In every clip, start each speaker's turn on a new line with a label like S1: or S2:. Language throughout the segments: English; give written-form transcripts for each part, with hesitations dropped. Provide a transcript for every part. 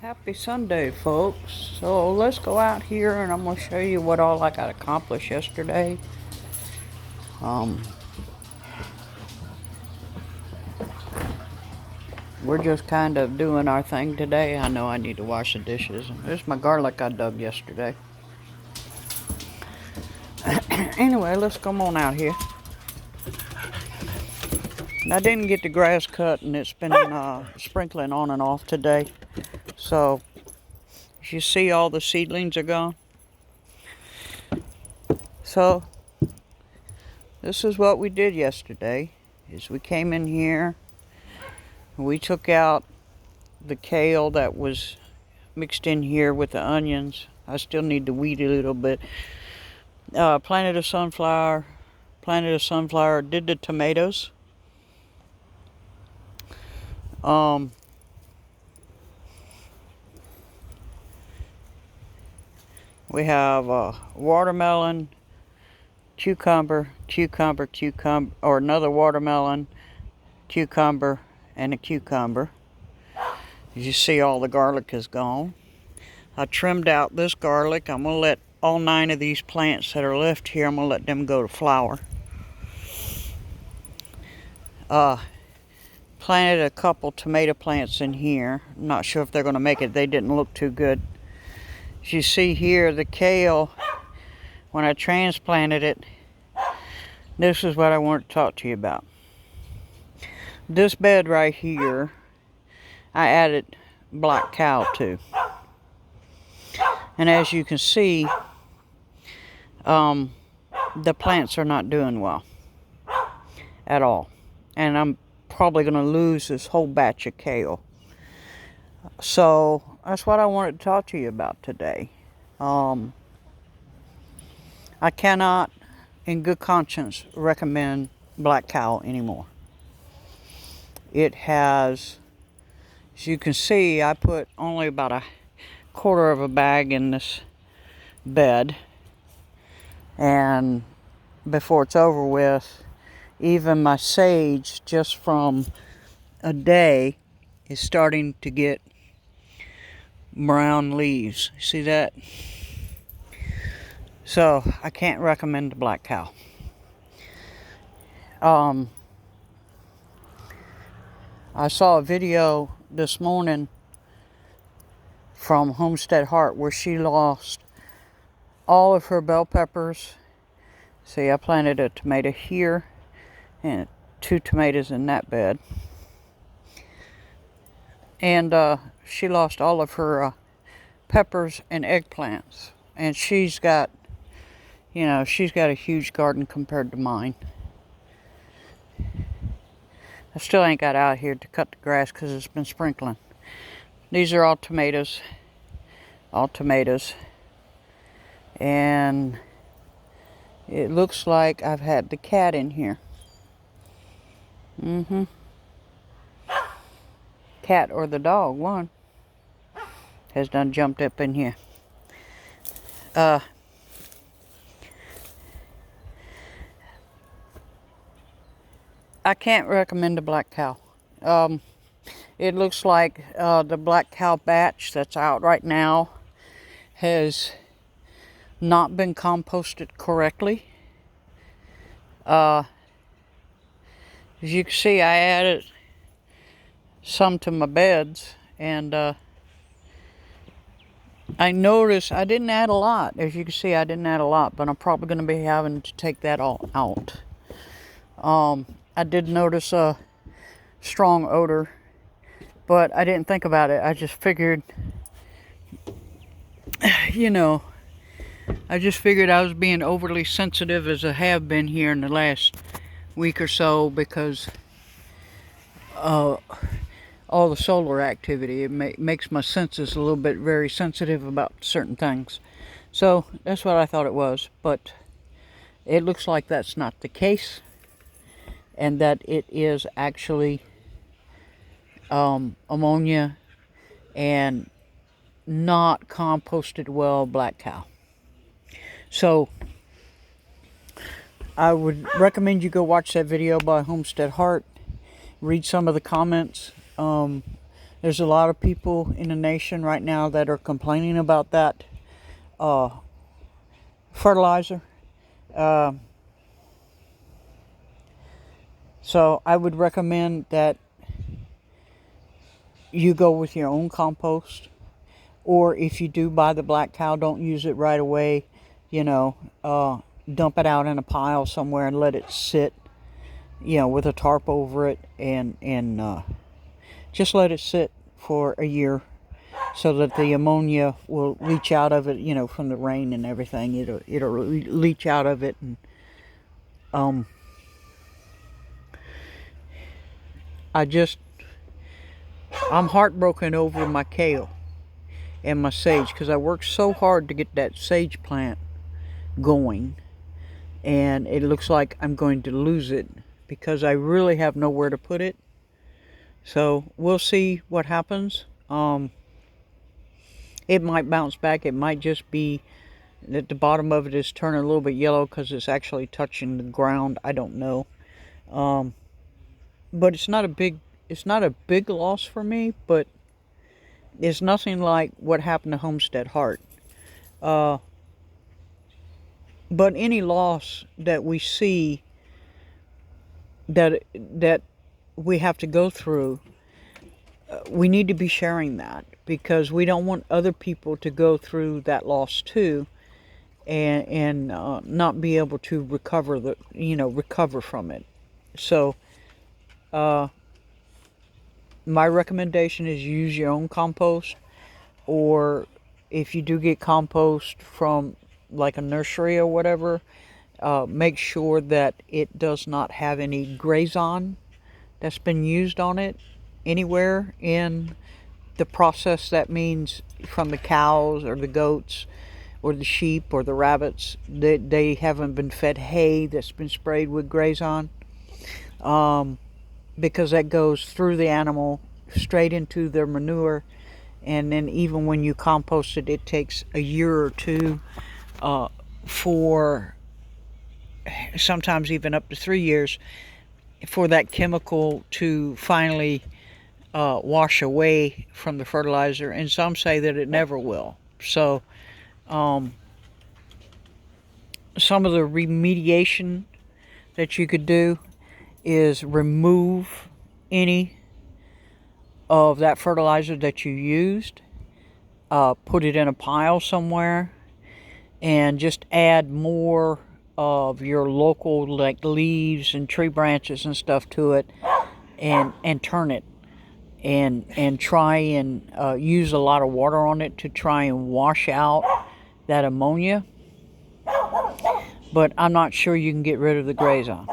S1: Happy Sunday, folks. So let's go out here and I'm going to show you what all I got accomplished yesterday. Um, we're just kind of doing our thing today. I know I need to wash the dishes. There's my garlic I dug yesterday. Anyway, let's come on out here. I didn't get the grass cut and it's been sprinkling on and off today. So, as you see, all the seedlings are gone. So, this is what we did yesterday. Is we came in here, we took out the kale that was mixed in here with the onions. I still need to weed a little bit. Planted a sunflower, did the tomatoes. We have watermelon, cucumber, or another watermelon, cucumber, and a cucumber. As you see, all the garlic is gone. I trimmed out this garlic. I'm going to let all 9 of these plants that are left here, I'm going to let them go to flower. Planted a couple tomato plants in here. I'm not sure if they're going to make it. They didn't look too good. As you see here, the kale, when I transplanted it, this is what I wanted to talk to you about. This bed right here, I added black cow to. And as you can see, the plants are not doing well at all. And I'm probably going to lose this whole batch of kale. So that's what I wanted to talk to you about today. I cannot, in good conscience, recommend black cow anymore. It has, as you can see, I put only about a quarter of a bag in this bed, and before it's over with, even my sage, just from a day, is starting to get brown leaves. See that? So I can't recommend the black cow. I saw a video this morning from Homestead Heart where she lost all of her bell peppers. See, I planted a tomato here and 2 tomatoes in that bed. And she lost all of her peppers and eggplants. And she's got a huge garden compared to mine. I still ain't got out here to cut the grass because it's been sprinkling. These are all tomatoes. And it looks like I've had the cat in here. Cat or the dog, one, has done jumped up in here. I can't recommend the black cow. It looks like the black cow batch that's out right now has not been composted correctly. As you can see, I added some to my beds, and I noticed I didn't add a lot. As you can see, I didn't add a lot, but I'm probably going to be having to take that all out. I did notice a strong odor, but I didn't think about it. I just figured, I was being overly sensitive, as I have been here in the last week or so, because all the solar activity. It makes my senses a little bit very sensitive about certain things. So that's what I thought it was, but it looks like that's not the case, and that it is actually ammonia and not composted well black cow. So I would recommend you go watch that video by Homestead Heart, read some of the comments. There's a lot of people in the nation right now that are complaining about that fertilizer. So I would recommend that you go with your own compost, or if you do buy the Black Cow, don't use it right away. Dump it out in a pile somewhere and let it sit, with a tarp over it, and just let it sit for a year so that the ammonia will leach out of it, from the rain and everything. It'll leach out of it, and I'm heartbroken over my kale and my sage, because I worked so hard to get that sage plant going, and it looks like I'm going to lose it because I really have nowhere to put it. So we'll see what happens. It might bounce back. It might just be that the bottom of it is turning a little bit yellow because it's actually touching the ground. I don't know. But it's not a big loss for me, but it's nothing like what happened to Homestead Heart. But any loss that we see that we have to go through, we need to be sharing that, because we don't want other people to go through that loss too, and not be able to recover from it. So my recommendation is use your own compost, or if you do get compost from like a nursery or whatever, make sure that it does not have any Grazon that's been used on it anywhere in the process. That means from the cows or the goats or the sheep or the rabbits, they haven't been fed hay that's been sprayed with Grazon, because that goes through the animal straight into their manure. And then even when you compost it, it takes a year or two, for sometimes even up to 3 years, for that chemical to finally wash away from the fertilizer. And some say that it never will. So some of the remediation that you could do is remove any of that fertilizer that you used, put it in a pile somewhere, and just add more of your local, like, leaves and tree branches and stuff to it, and turn it, and try and use a lot of water on it to try and wash out that ammonia. But I'm not sure you can get rid of the Grazon.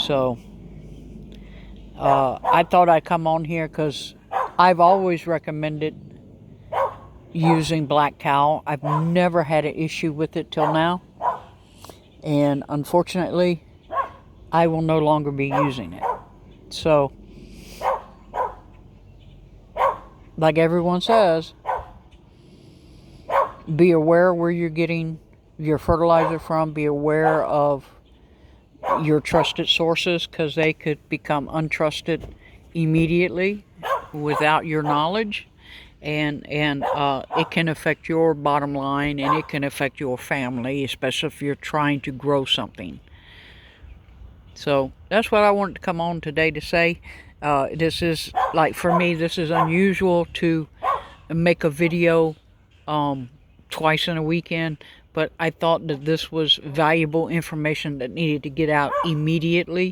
S1: So I thought I'd come on here because I've always recommended using Black Cow. I've never had an issue with it till now, and unfortunately I will no longer be using it. So, like everyone says, be aware where you're getting your fertilizer from. Be aware of your trusted sources, because they could become untrusted immediately without your knowledge, and it can affect your bottom line, and it can affect your family, especially if you're trying to grow something. So that's what I wanted to come on today to say. This is, like, for me, this is unusual to make a video twice in a weekend, but I thought that this was valuable information that needed to get out immediately.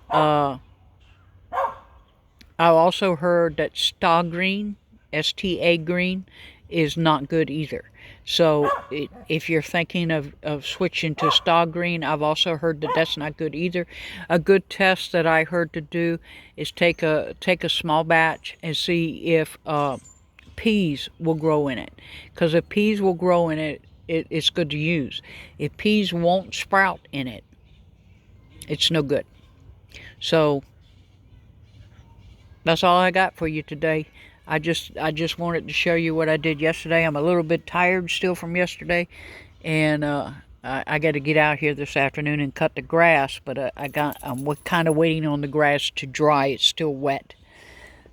S1: I also heard that Sta-Green, STA green, is not good either. So if you're thinking of switching to Sta-Green, I've also heard that that's not good either. A good test that I heard to do is take a small batch and see if peas will grow in it. Because if peas will grow in it, it's good to use. If peas won't sprout in it, it's no good. So that's all I got for you today. I just wanted to show you what I did yesterday. I'm a little bit tired still from yesterday, and I got to get out here this afternoon and cut the grass. But I'm kind of waiting on the grass to dry. It's still wet.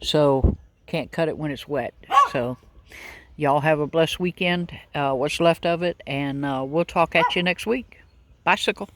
S1: So can't cut it when it's wet. So y'all have a blessed weekend, what's left of it, and we'll talk at you next week. Bicycle.